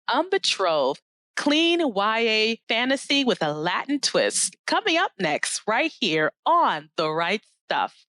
Unbetrothed, clean YA fantasy with a Latin twist. Coming up next, right here on The Right Stuff.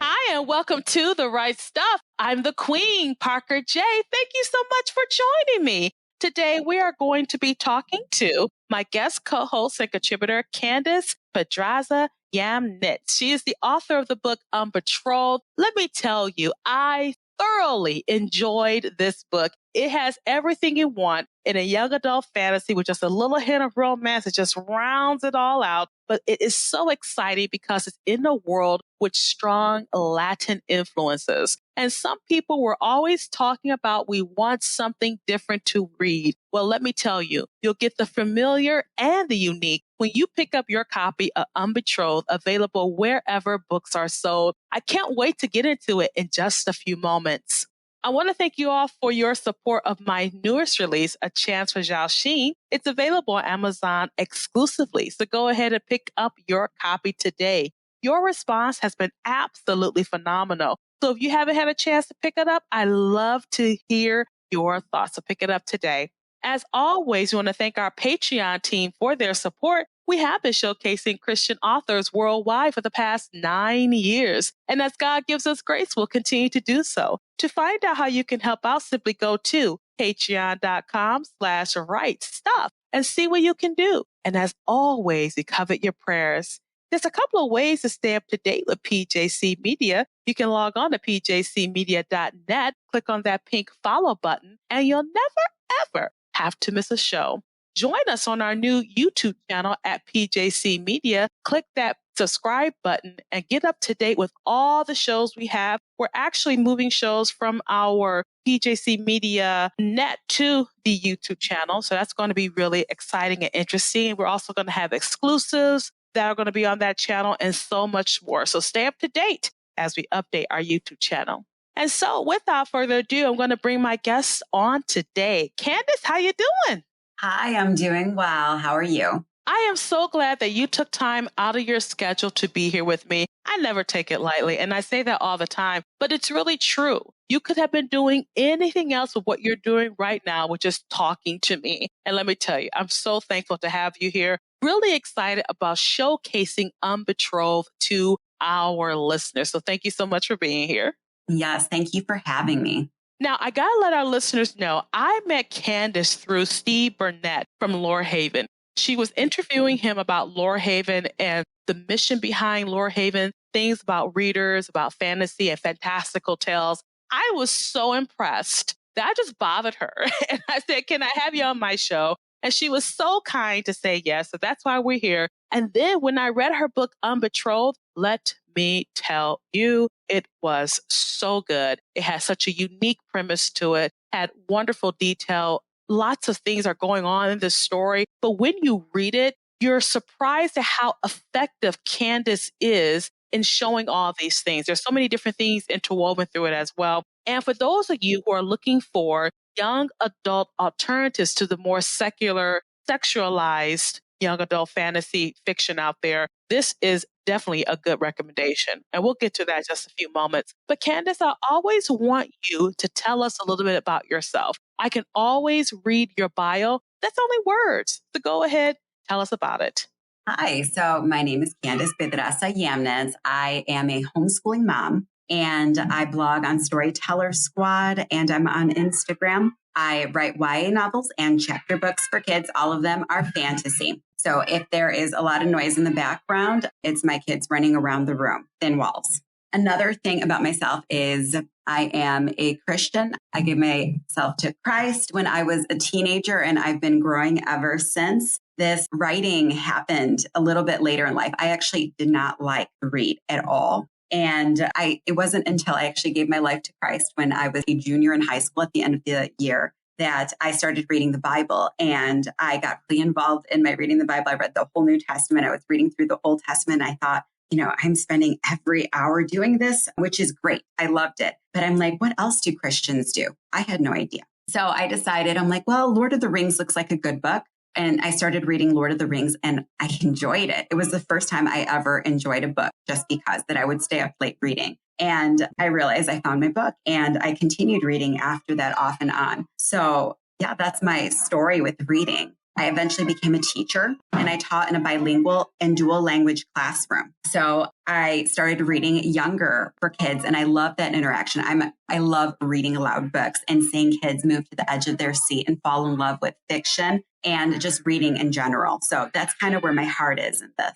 Hi, and welcome to The Right Stuff. I'm the Queen, Parker J. Thank you so much for joining me. Today, we are going to be talking to my guest co-host and contributor, Candace Pedraza Yamnit. She is the author of the book Unbetrothed. Let me tell you, I thoroughly enjoyed this book. It has everything you want in a young adult fantasy with just a little hint of romance. It just rounds it all out. But it is so exciting because it's in a world with strong Latin influences. And some people were always talking about we want something different to read. Well, let me tell you, you'll get the familiar and the unique when you pick up your copy of Unbetrothed, available wherever books are sold. I can't wait to get into it in just a few moments. I want to thank you all for your support of my newest release, A Chance for Zhao Xin. It's available on Amazon exclusively, so go ahead and pick up your copy today. Your response has been absolutely phenomenal. So if you haven't had a chance to pick it up, I love to hear your thoughts. So pick it up today. As always, we want to thank our Patreon team for their support. We have been showcasing Christian authors worldwide for the past 9 years. And as God gives us grace, we'll continue to do so. To find out how you can help out, simply go to patreon.com/rightstuff and see what you can do. And as always, we covet your prayers. There's a couple of ways to stay up to date with PJC Media. You can log on to pjcmedia.net, click on that pink follow button, and you'll never, ever have to miss a show. Join us on our new YouTube channel at PJC Media. Click that subscribe button and get up to date with all the shows we have. We're actually moving shows from our PJC Media net to the YouTube channel. So that's going to be really exciting and interesting. We're also going to have exclusives that are going to be on that channel and so much more. So stay up to date as we update our YouTube channel. And so without further ado, I'm going to bring my guests on today. Candace, how you doing? Hi, I'm doing well. How are you? I am so glad that you took time out of your schedule to be here with me. I never take it lightly, and I say that all the time, but it's really true. You could have been doing anything else with what you're doing right now, which is talking to me. And let me tell you, I'm so thankful to have you here. Really excited about showcasing Unbetrothed to our listeners. So thank you so much for being here. Yes, thank you for having me. Now, I got to let our listeners know, I met Candace through Steve Burnett from Lorehaven. She was interviewing him about Lorehaven and the mission behind Lorehaven, things about readers, about fantasy and fantastical tales. I was so impressed that I just bothered her. And I said, can I have you on my show? And she was so kind to say yes. So that's why we're here. And then when I read her book, Unbetrothed, let me tell you, it was so good. It has such a unique premise to it, had wonderful detail. Lots of things are going on in this story. But when you read it, you're surprised at how effective Candace is in showing all these things. There's so many different things interwoven through it as well. And for those of you who are looking for young adult alternatives to the more secular, sexualized young adult fantasy fiction out there, this is definitely a good recommendation. And we'll get to that in just a few moments. But Candace, I always want you to tell us a little bit about yourself. I can always read your bio. That's only words. So go ahead, tell us about it. Hi, so my name is Candace Pedraza Yamnez. I am a homeschooling mom, and I blog on Storyteller Squad, and I'm on Instagram. I write YA novels and chapter books for kids. All of them are fantasy. So if there is a lot of noise in the background, it's my kids running around the room, thin walls. Another thing about myself is I am a Christian. I gave myself to Christ when I was a teenager, and I've been growing ever since. This writing happened a little bit later in life. I actually did not like to read at all. And it wasn't until I actually gave my life to Christ when I was a junior in high school at the end of the year that I started reading the Bible. And I got really involved in my reading the Bible. I read the whole New Testament. I was reading through the Old Testament. I thought, I'm spending every hour doing this, which is great. I loved it. But I'm like, what else do Christians do? I had no idea. So I decided, I'm like, well, Lord of the Rings looks like a good book. and I started reading Lord of the Rings and I enjoyed it. It was the first time I ever enjoyed a book just because that I would stay up late reading. And I realized I found my book and I continued reading after that off and on. So yeah, that's my story with reading. I eventually became a teacher and I taught in a bilingual and dual language classroom. So I started reading younger for kids and I love that interaction. I love reading aloud books and seeing kids move to the edge of their seat and fall in love with fiction and just reading in general. So that's kind of where my heart is in this.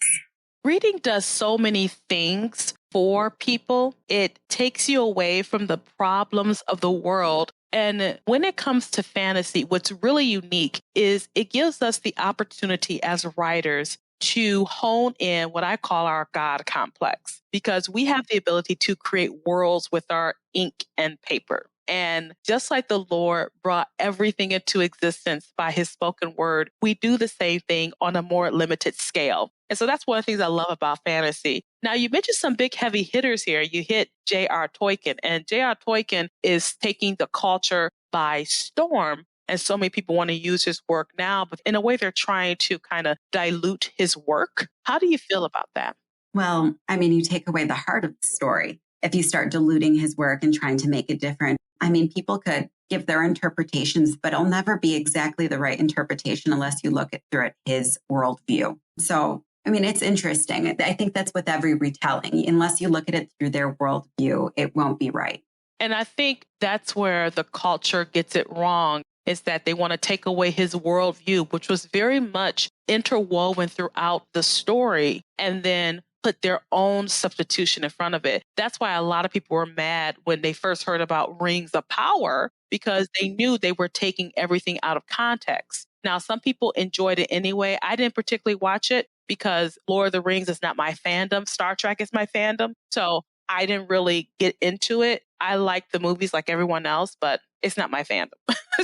Reading does so many things for people. It takes you away from the problems of the world. And when it comes to fantasy, what's really unique is it gives us the opportunity as writers to hone in what I call our God complex, because we have the ability to create worlds with our ink and paper. And just like the Lord brought everything into existence by his spoken word, we do the same thing on a more limited scale. And so that's one of the things I love about fantasy. Now, you mentioned some big heavy hitters here. You hit J.R. Tolkien, and J.R. Tolkien is taking the culture by storm. And so many people want to use his work now, but in a way, they're trying to kind of dilute his work. How do you feel about that? Well, I mean, you take away the heart of the story if you start diluting his work and trying to make it different. I mean, people could give their interpretations, but it'll never be exactly the right interpretation unless you look at through it his worldview. So, I mean, it's interesting. I think that's with every retelling. Unless you look at it through their worldview, it won't be right. And I think that's where the culture gets it wrong, is that they want to take away his worldview, which was very much interwoven throughout the story, and then put their own substitution in front of it. That's why a lot of people were mad when they first heard about Rings of Power, because they knew they were taking everything out of context. Now, some people enjoyed it anyway. I didn't particularly watch it because Lord of the Rings is not my fandom. Star Trek is my fandom. So I didn't really get into it. I like the movies like everyone else, but it's not my fandom.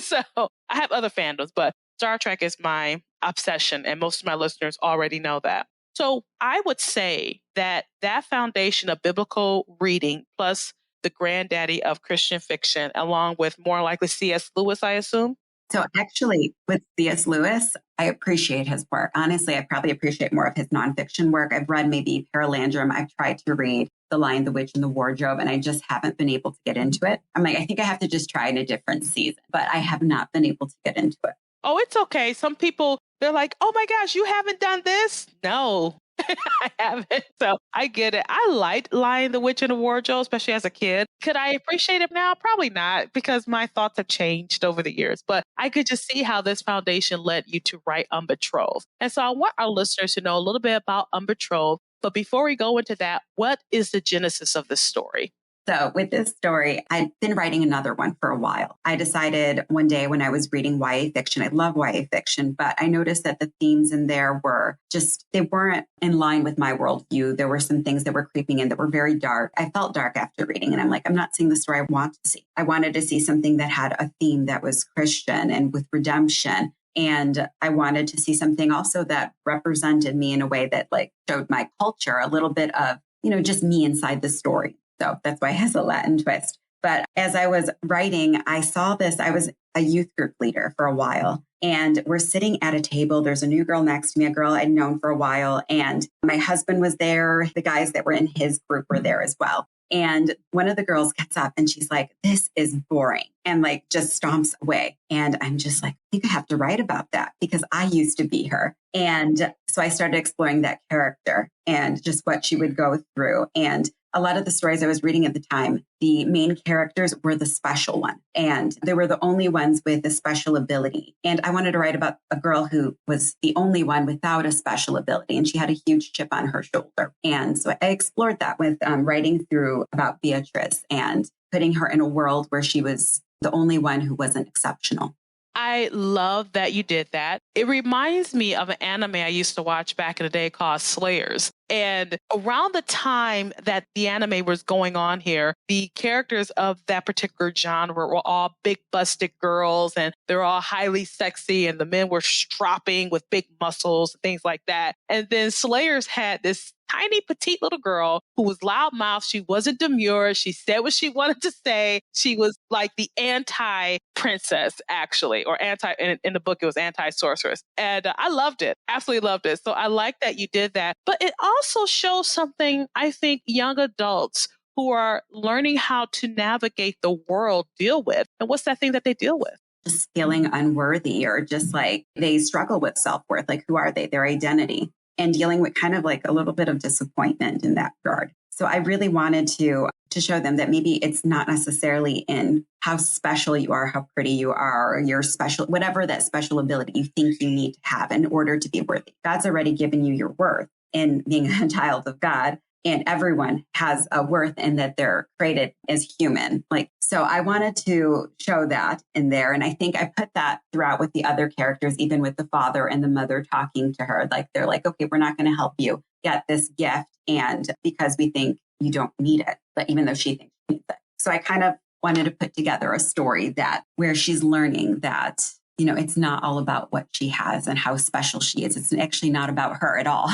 So I have other fandoms, but Star Trek is my obsession. And most of my listeners already know that. So I would say that that foundation of biblical reading plus the granddaddy of Christian fiction, along with more likely C.S. Lewis, I assume. So actually, with C.S. Lewis, I appreciate his work. Honestly, I probably appreciate more of his nonfiction work. I've read maybe Paralandrum. I've tried to read The Lion, the Witch, and the Wardrobe, and I just haven't been able to get into it. I'm like, I think I have to just try in a different season, but I have not been able to get into it. Oh, it's okay. Some people, they're like, oh my gosh, you haven't done this? No, I haven't. So I get it. I liked Lion, the Witch, and the Wardrobe, especially as a kid. Could I appreciate it now? Probably not, because my thoughts have changed over the years. But I could just see how this foundation led you to write Unbetrothed. And so I want our listeners to know a little bit about Unbetrothed. But before we go into that, what is the genesis of this story? So with this story, I'd been writing another one for a while. I decided one day when I was reading YA fiction, I love YA fiction, but I noticed that the themes in there were just, they weren't in line with my worldview. There were some things that were creeping in that were very dark. I felt dark after reading, and I'm like, I'm not seeing the story I want to see. I wanted to see something that had a theme that was Christian and with redemption. And I wanted to see something also that represented me in a way that like showed my culture, a little bit of, just me inside the story. So that's why it has a Latin twist. But as I was writing, I saw this. I was a youth group leader for a while, and we're sitting at a table. There's a new girl next to me, a girl I'd known for a while. And my husband was there. The guys that were in his group were there as well. And one of the girls gets up and she's like, this is boring, and like just stomps away. And I'm just like, I think I have to write about that because I used to be her. And so I started exploring that character and just what she would go through. And a lot of the stories I was reading at the time, the main characters were the special one, and they were the only ones with a special ability. And I wanted to write about a girl who was the only one without a special ability, and she had a huge chip on her shoulder. And so I explored that with writing through about Beatriz and putting her in a world where she was the only one who wasn't exceptional. I love that you did that. It reminds me of an anime I used to watch back in the day called Slayers. And around the time that the anime was going on here, the characters of that particular genre were all big busted girls, and they're all highly sexy, and the men were stropping with big muscles and things like that. And then Slayers had this tiny, petite little girl who was loudmouth. She wasn't demure. She said what she wanted to say. She was like the anti-princess, actually, or in the book, it was anti-sorceress. And I loved it. Absolutely loved it. So I like that you did that. But it also shows something, I think, young adults who are learning how to navigate the world deal with. And what's that thing that they deal with? Just feeling unworthy, or just like they struggle with self-worth. Like, who are they? Their identity, and dealing with kind of like a little bit of disappointment in that regard. So I really wanted to show them that maybe it's not necessarily in how special you are, how pretty you are, or your special, whatever that special ability you think you need to have in order to be worthy. God's already given you your worth in being a child of God. And everyone has a worth in that they're created as human. So I wanted to show that in there. And I think I put that throughout with the other characters, even with the father and the mother talking to her. Like, they're like, okay, we're not going to help you get this gift. And because we think you don't need it, but even though she thinks she needs it. So I kind of wanted to put together a story where she's learning that, it's not all about what she has and how special she is. It's actually not about her at all.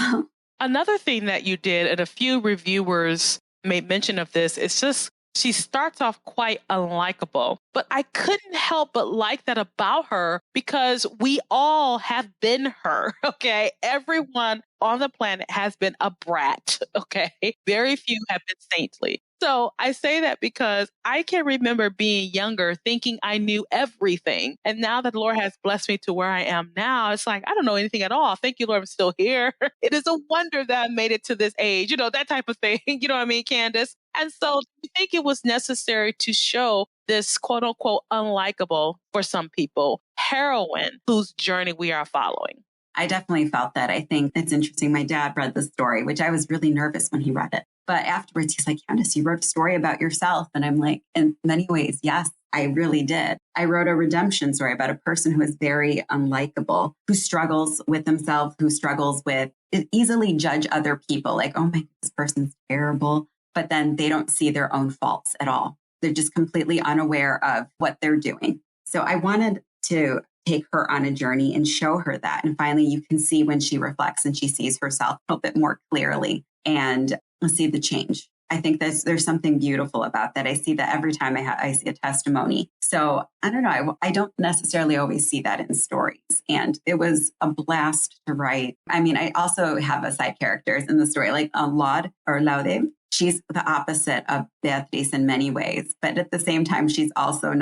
Another thing that you did, and a few reviewers made mention of this, it's just she starts off quite unlikable. But I couldn't help but like that about her because we all have been her, okay? Everyone on the planet has been a brat, okay? Very few have been saintly. So I say that because I can remember being younger, thinking I knew everything. And now that the Lord has blessed me to where I am now, it's like, I don't know anything at all. Thank you, Lord, I'm still here. It is a wonder that I made it to this age, that type of thing. You know what I mean, Candace? And so I think it was necessary to show this quote unquote unlikable, for some people, heroine whose journey we are following. I definitely felt that. I think it's interesting. My dad read the story, which I was really nervous when he read it. But afterwards, he's like, Candace, you wrote a story about yourself. And I'm like, in many ways, yes, I really did. I wrote a redemption story about a person who is very unlikable, who struggles with themselves, who struggles with easily judge other people. Like, oh my, this person's terrible. But then they don't see their own faults at all. They're just completely unaware of what they're doing. So I wanted to take her on a journey and show her that. And finally, you can see when she reflects and she sees herself a little bit more clearly and see the change. I think there's something beautiful about that. I see that every time I see a testimony. So I don't know. I don't necessarily always see that in stories. And it was a blast to write. I mean, I also have a side characters in the story, like Laude or Laude. She's the opposite of Beatriz in many ways, but at the same time, she's also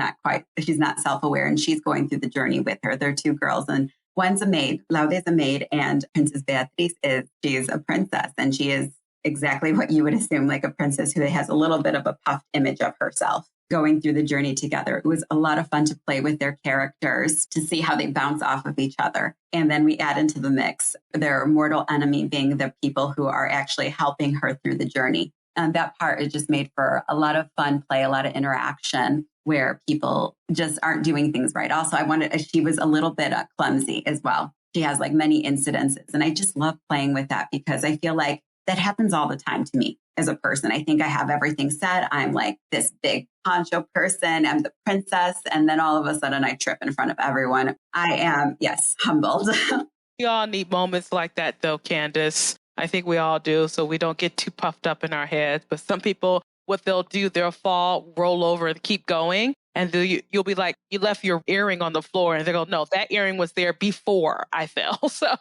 she's not self-aware, and she's going through the journey with her. They're two girls, and one's a maid, Laude is a maid, and Princess Beatriz she's a princess, and she is exactly what you would assume, like a princess who has a little bit of a puffed image of herself, going through the journey together. It was a lot of fun to play with their characters, to see how they bounce off of each other. And then we add into the mix their mortal enemy being the people who are actually helping her through the journey. And that part is just made for a lot of fun play, a lot of interaction where people just aren't doing things right. Also, she was a little bit clumsy as well. She has like many incidences. And I just love playing with that because I feel like that happens all the time to me as a person. I think I have everything set. I'm like this big poncho person. I'm the princess. And then all of a sudden I trip in front of everyone. I am, yes, humbled. We all need moments like that though, Candace. I think we all do, so we don't get too puffed up in our heads. But some people, what they'll do, they'll fall, roll over, and keep going. And you'll be like, you left your earring on the floor. And they go, no, that earring was there before I fell. So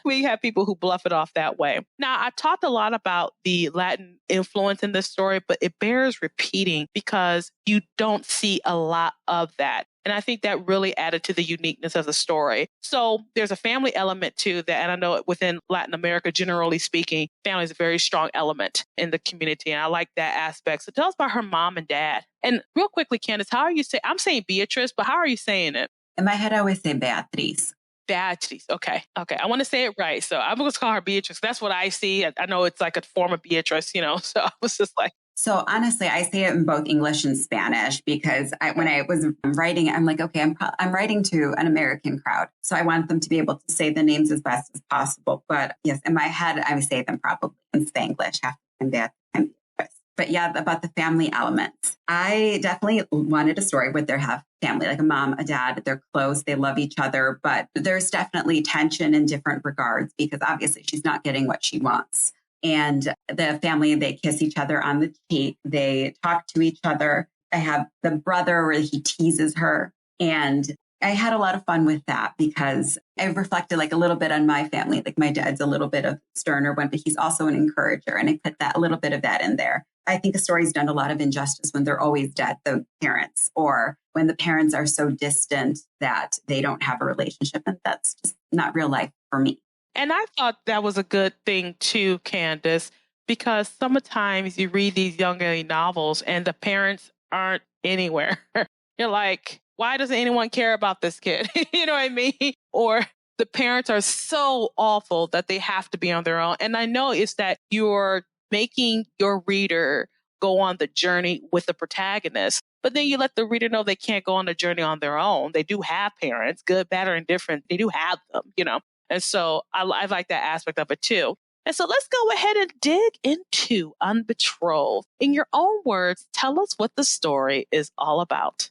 we have people who bluff it off that way. Now, I talked a lot about the Latin influence in this story, but it bears repeating because you don't see a lot of that. And I think that really added to the uniqueness of the story. So there's a family element too that, and I know within Latin America, generally speaking, family is a very strong element in the community. And I like that aspect. So tell us about her mom and dad. And real quickly, Candace, how are you saying, I'm saying Beatrice, but how are you saying it? In my head, I always say Beatriz. Beatriz. Okay. I want to say it right. So I'm going to call her Beatrice. That's what I see. I know it's like a form of Beatrice, so I was just like, so honestly, I say it in both English and Spanish because when I was writing, I'm like, okay, I'm writing to an American crowd. So I want them to be able to say the names as best as possible. But yes, in my head, I would say them probably in Spanglish. But yeah, about the family elements. I definitely wanted a story where they have family, like a mom, a dad, they're close, they love each other, but there's definitely tension in different regards because obviously she's not getting what she wants. And the family, they kiss each other on the cheek, they talk to each other. I have the brother where he teases her. And I had a lot of fun with that because I reflected like a little bit on my family. Like my dad's a little bit of sterner one, but he's also an encourager. And I put that a little bit of that in there. I think the story's done a lot of injustice when they're always dead, the parents, or when the parents are so distant that they don't have a relationship. And that's just not real life for me. And I thought that was a good thing too, Candace, because sometimes you read these young lady novels and the parents aren't anywhere. You're like, why doesn't anyone care about this kid? You know what I mean? Or the parents are so awful that they have to be on their own. And I know it's that you're making your reader go on the journey with the protagonist. But then you let the reader know they can't go on the journey on their own. They do have parents, good, bad, or indifferent. They do have them, you know. And so I like that aspect of it too. And so let's go ahead and dig into Unbetrothed. In your own words, tell us what the story is all about.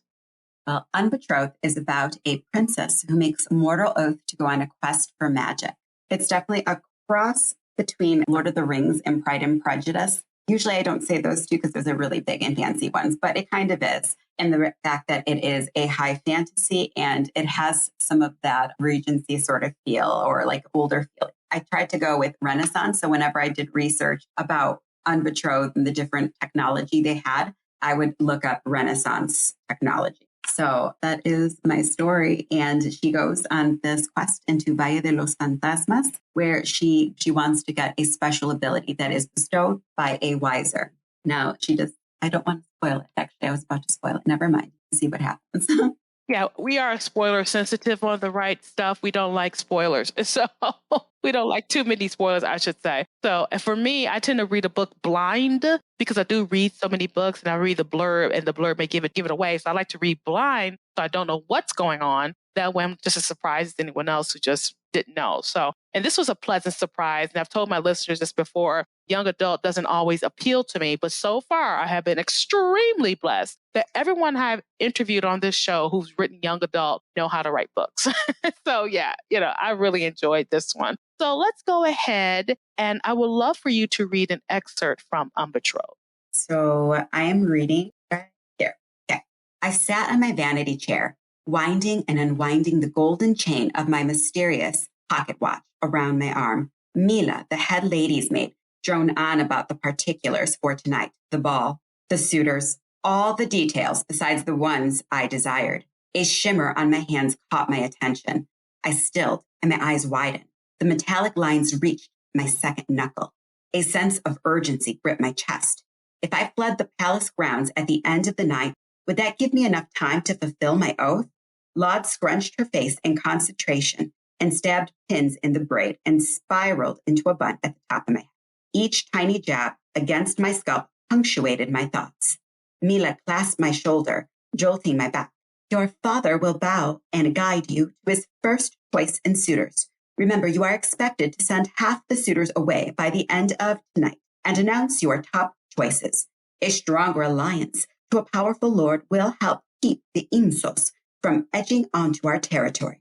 Well, Unbetrothed is about a princess who makes a mortal oath to go on a quest for magic. It's definitely a cross between Lord of the Rings and Pride and Prejudice. Usually I don't say those two because those are really big and fancy ones, but it kind of is in the fact that it is a high fantasy and it has some of that Regency sort of feel or like older feel. I tried to go with Renaissance. So whenever I did research about Unbetrothed and the different technology they had, I would look up Renaissance technology. So that is my story. And she goes on this quest into Valle de los Fantasmas, where she wants to get a special ability that is bestowed by a wiser. Now, I don't want to spoil it. Actually, I was about to spoil it. Never mind. See what happens. Yeah, we are spoiler sensitive on the right stuff. We don't like spoilers. So we don't like too many spoilers, I should say. So and for me, I tend to read a book blind because I do read so many books and I read the blurb and the blurb may give it away. So I like to read blind so I don't know what's going on. That way I'm just as surprised as anyone else who just didn't know. So, and this was a pleasant surprise. And I've told my listeners this before, young adult doesn't always appeal to me, but so far I have been extremely blessed that everyone I've interviewed on this show who's written young adult know how to write books. So yeah, I really enjoyed this one. So let's go ahead and I would love for you to read an excerpt from Unbetrothed. So I am reading right here. Okay. I sat on my vanity chair, winding and unwinding the golden chain of my mysterious pocket watch around my arm. Mila, the head lady's maid, droned on about the particulars for tonight, the ball, the suitors, all the details besides the ones I desired. A shimmer on my hands caught my attention. I stilled and my eyes widened. The metallic lines reached my second knuckle. A sense of urgency gripped my chest. If I fled the palace grounds at the end of the night, would that give me enough time to fulfill my oath? Laud scrunched her face in concentration and stabbed pins in the braid and spiraled into a bun at the top of my head. Each tiny jab against my scalp punctuated my thoughts. Mila clasped my shoulder, jolting my back. Your father will bow and guide you to his first choice in suitors. Remember, you are expected to send half the suitors away by the end of tonight and announce your top choices. A stronger alliance to a powerful lord will help keep the Insos from edging onto our territory.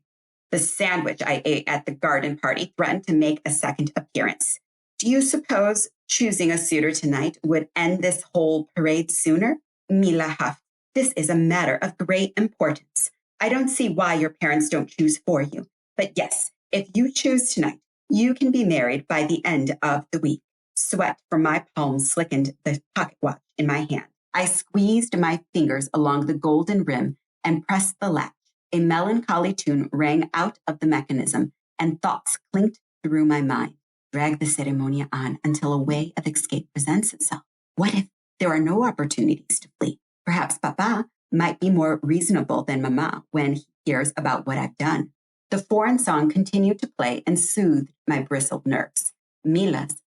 The sandwich I ate at the garden party threatened to make a second appearance. Do you suppose choosing a suitor tonight would end this whole parade sooner? Mila huffed. This is a matter of great importance. I don't see why your parents don't choose for you. But yes, if you choose tonight, you can be married by the end of the week. Sweat from my palms slickened the pocket watch in my hand. I squeezed my fingers along the golden rim and pressed the latch. A melancholy tune rang out of the mechanism, and thoughts clinked through my mind. Drag the ceremony on until a way of escape presents itself. What if there are no opportunities to flee? Perhaps Papa might be more reasonable than Mama when he hears about what I've done. The foreign song continued to play and soothed my bristled nerves. Mila's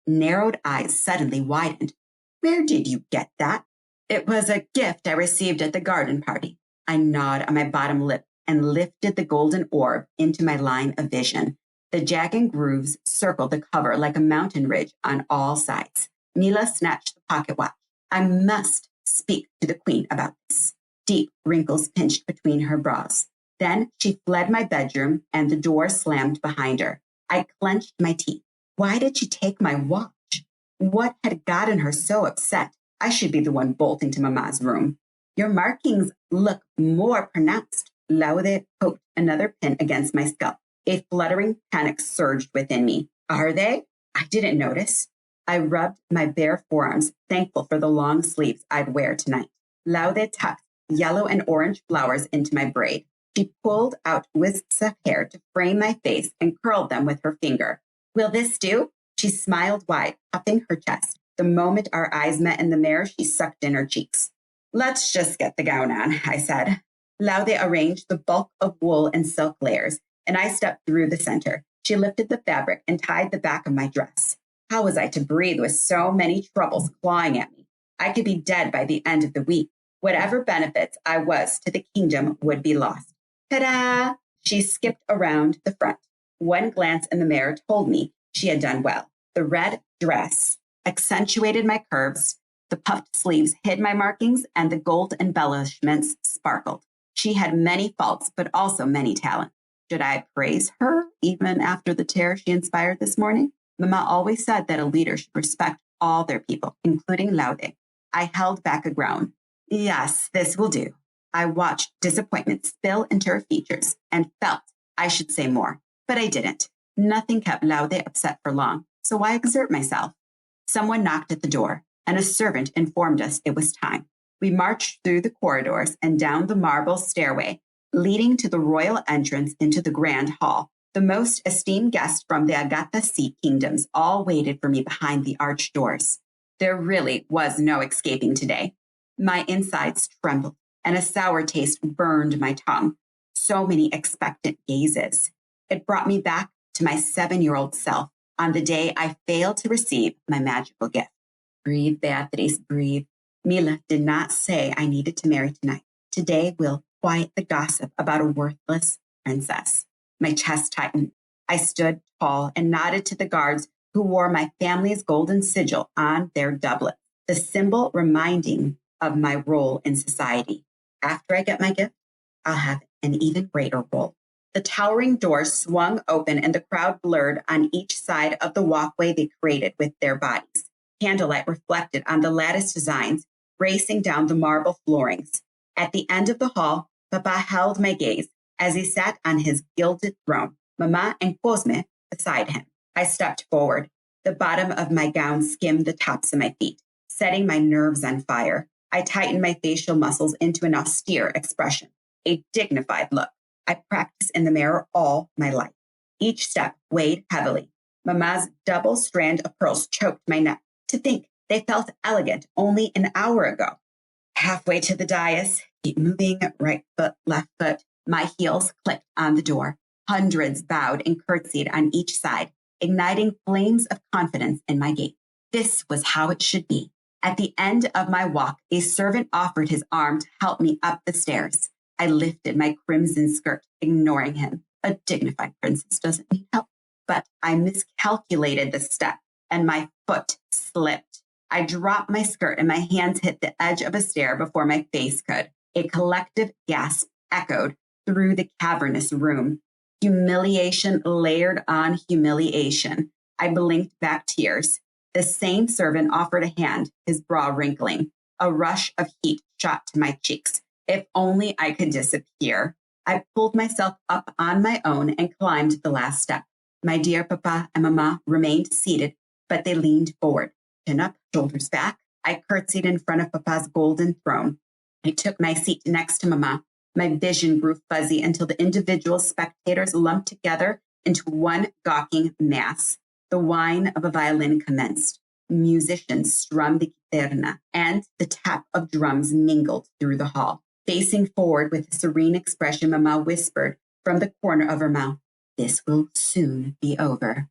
narrowed eyes suddenly widened. Where did you get that? It was a gift I received at the garden party. I gnawed on my bottom lip and lifted the golden orb into my line of vision. The jagged grooves circled the cover like a mountain ridge on all sides. Mila snatched the pocket watch I must speak to the queen about this. Deep wrinkles pinched between her brows. Then she fled my bedroom and the door slammed behind her. I clenched my teeth. Why did she take my watch? What had gotten her so upset? I should be the one bolting to Mama's room. Your markings look more pronounced. Laude poked another pin against my scalp. A fluttering panic surged within me. Are they? I didn't notice. I rubbed my bare forearms, thankful for the long sleeves I'd wear tonight. Laude tucked yellow and orange flowers into my braid. She pulled out wisps of hair to frame my face and curled them with her finger. Will this do? She smiled wide, puffing her chest. The moment our eyes met in the mirror, she sucked in her cheeks. Let's just get the gown on, I said. Laude arranged the bulk of wool and silk layers, and I stepped through the center. She lifted the fabric and tied the back of my dress. How was I to breathe with so many troubles clawing at me? I could be dead by the end of the week. Whatever benefits I was to the kingdom would be lost. Ta-da! She skipped around the front. One glance in the mirror told me she had done well. The red dress accentuated my curves, the puffed sleeves hid my markings, and the gold embellishments sparkled. She had many faults, but also many talents. Should I praise her even after the terror she inspired this morning? Mama always said that a leader should respect all their people, including Laude. I held back a groan. Yes, this will do. I watched disappointment spill into her features and felt I should say more, but I didn't. Nothing kept Laude upset for long, so why exert myself? Someone knocked at the door, and a servant informed us it was time. We marched through the corridors and down the marble stairway, leading to the royal entrance into the grand hall. The most esteemed guests from the Agatha Sea kingdoms all waited for me behind the arched doors. There really was no escaping today. My insides trembled, and a sour taste burned my tongue. So many expectant gazes. It brought me back to my 7-year-old self on the day I failed to receive my magical gift. Breathe, Beatriz, breathe. Mila did not say I needed to marry tonight. Today will quiet the gossip about a worthless princess. My chest tightened. I stood tall and nodded to the guards who wore my family's golden sigil on their doublet, the symbol reminding of my role in society. After I get my gift, I'll have an even greater role. The towering doors swung open and the crowd blurred on each side of the walkway they created with their bodies. Candlelight reflected on the lattice designs racing down the marble floorings. At the end of the hall, Papa held my gaze as he sat on his gilded throne, Mama and Cosme beside him. I stepped forward. The bottom of my gown skimmed the tops of my feet, setting my nerves on fire. I tightened my facial muscles into an austere expression, a dignified look. I practiced in the mirror all my life. Each step weighed heavily. Mama's double strand of pearls choked my neck. To think they felt elegant only an hour ago. Halfway to the dais, keep moving, right foot, left foot. My heels clicked on the door. Hundreds bowed and curtsied on each side, igniting flames of confidence in my gait. This was how it should be. At the end of my walk, a servant offered his arm to help me up the stairs. I lifted my crimson skirt, ignoring him. A dignified princess doesn't need help. But I miscalculated the step, and my foot slipped. I dropped my skirt, and my hands hit the edge of a stair before my face could. A collective gasp echoed through the cavernous room. Humiliation layered on humiliation. I blinked back tears. The same servant offered a hand, his brow wrinkling. A rush of heat shot to my cheeks. If only I could disappear. I pulled myself up on my own and climbed the last step. My dear Papa and Mama remained seated, but they leaned forward, chin up, shoulders back. I curtsied in front of Papa's golden throne. I took my seat next to Mama. My vision grew fuzzy until the individual spectators lumped together into one gawking mass. The whine of a violin commenced. Musicians strummed the quiterna, and the tap of drums mingled through the hall. Facing forward with a serene expression, Mama whispered from the corner of her mouth, "This will soon be over."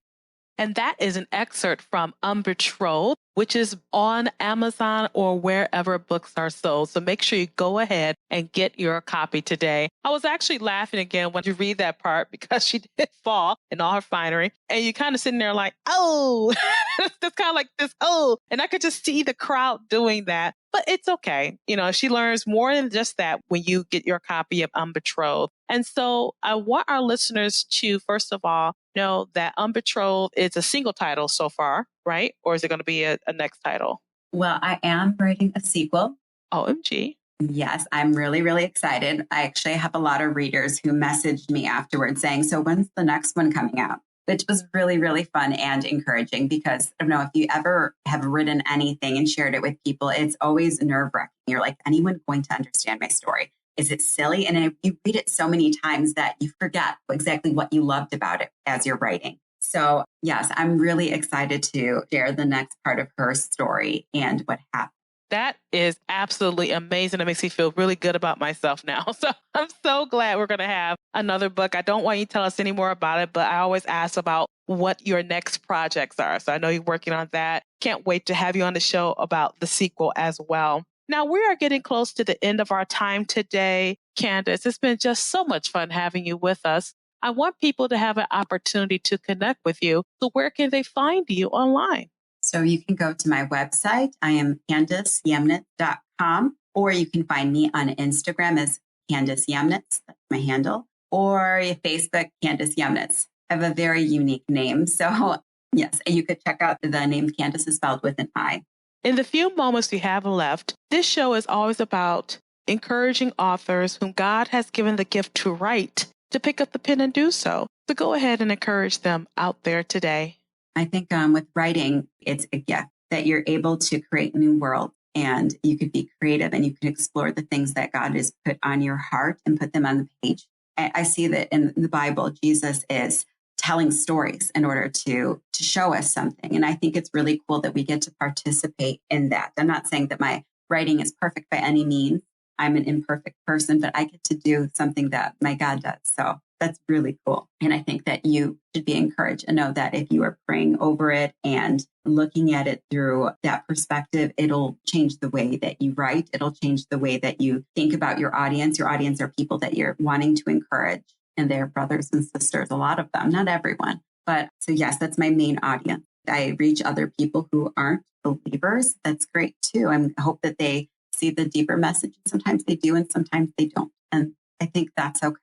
And that is an excerpt from Betrothed, which is on Amazon or wherever books are sold. So make sure you go ahead and get your copy today. I was actually laughing again when you read that part because she did fall in all her finery. And you kind of sitting there like, oh, it's kind of down like this. Oh, and I could just see the crowd doing that. But it's okay. She learns more than just that when you get your copy of Unbetrothed. And so I want our listeners to, first of all, know that Unbetrothed is a single title so far, right? Or is it going to be a next title? Well, I am writing a sequel. OMG. Yes, I'm really, really excited. I actually have a lot of readers who messaged me afterwards saying, so when's the next one coming out? Which was really, really fun and encouraging because I don't know if you ever have written anything and shared it with people, it's always nerve-wracking. You're like, anyone going to understand my story? Is it silly? And you read it so many times that you forget exactly what you loved about it as you're writing. So yes, I'm really excited to share the next part of her story and what happened. That is absolutely amazing. It makes me feel really good about myself now. So I'm so glad we're going to have another book. I don't want you to tell us any more about it, but I always ask about what your next projects are. So I know you're working on that. Can't wait to have you on the show about the sequel as well. Now we are getting close to the end of our time today. Candace, it's been just so much fun having you with us. I want people to have an opportunity to connect with you. So where can they find you online? So you can go to my website. I am CandaceYemnitz.com, or you can find me on Instagram as Candace Yemnitz. That's my handle. Or Facebook, Candace Yemnitz. I have a very unique name. So yes, you could check out the name Candace is spelled with an I. In the few moments we have left, this show is always about encouraging authors whom God has given the gift to write to pick up the pen and do so. So go ahead and encourage them out there today. I think with writing, it's a gift that you're able to create a new world and you could be creative and you can explore the things that God has put on your heart and put them on the page. I see that in the Bible, Jesus is telling stories in order to show us something. And I think it's really cool that we get to participate in that. I'm not saying that my writing is perfect by any means. I'm an imperfect person, but I get to do something that my God does. So that's really cool. And I think that you should be encouraged and know that if you are praying over it and looking at it through that perspective, it'll change the way that you write. It'll change the way that you think about your audience. Your audience are people that you're wanting to encourage, and they're brothers and sisters, a lot of them, not everyone. But so yes, that's my main audience. I reach other people who aren't believers. That's great too. I hope that they see the deeper message. Sometimes they do and sometimes they don't. And I think that's okay.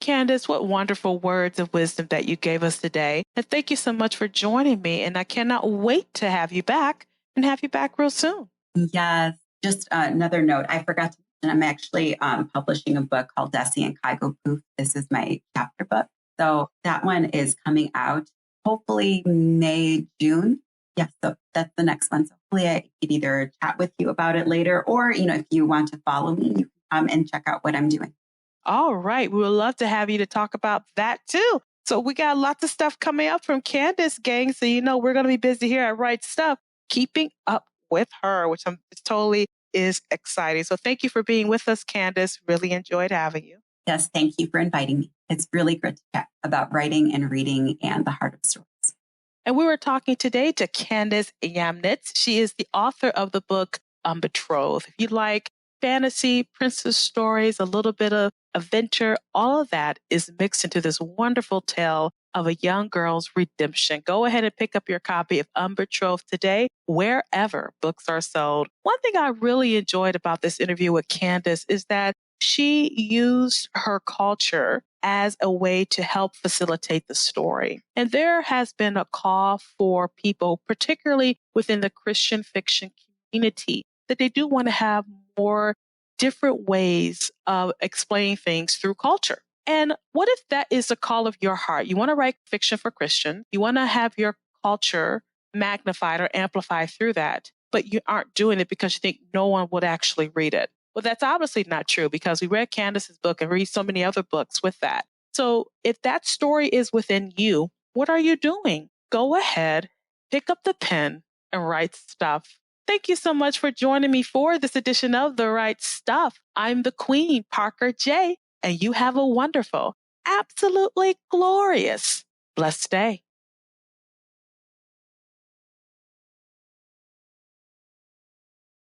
Candace, what wonderful words of wisdom that you gave us today. And thank you so much for joining me. And I cannot wait to have you back and have you back real soon. Yes. Just another note. I forgot to mention, I'm actually publishing a book called Desi and Kygo Poof. This is my chapter book. So that one is coming out hopefully May, June. Yes. So that's the next one. So hopefully I could either chat with you about it later, or, if you want to follow me, you can come and check out what I'm doing. All right. We would love to have you to talk about that too. So we got lots of stuff coming up from Candace, gang. So, we're going to be busy here at Right Stuff, keeping up with her, which totally is exciting. So thank you for being with us, Candace. Really enjoyed having you. Yes. Thank you for inviting me. It's really good to chat about writing and reading and the heart of stories. And we were talking today to Candace Yemnitz. She is the author of the book Betrothed. If you like fantasy, princess stories, a little bit of adventure, all of that is mixed into this wonderful tale of a young girl's redemption. Go ahead and pick up your copy of Unbetrothed today, wherever books are sold. One thing I really enjoyed about this interview with Candace is that she used her culture as a way to help facilitate the story. And there has been a call for people, particularly within the Christian fiction community, that they do want to have more different ways of explaining things through culture. And what if that is the call of your heart? You want to write fiction for Christian. You want to have your culture magnified or amplified through that, but you aren't doing it because you think no one would actually read it. Well, that's obviously not true, because we read Candace's book and read so many other books with that. So if that story is within you, what are you doing? Go ahead, pick up the pen and write stuff. Thank you so much for joining me for this edition of The Right Stuff. I'm the Queen, Parker J, and you have a wonderful, absolutely glorious, blessed day.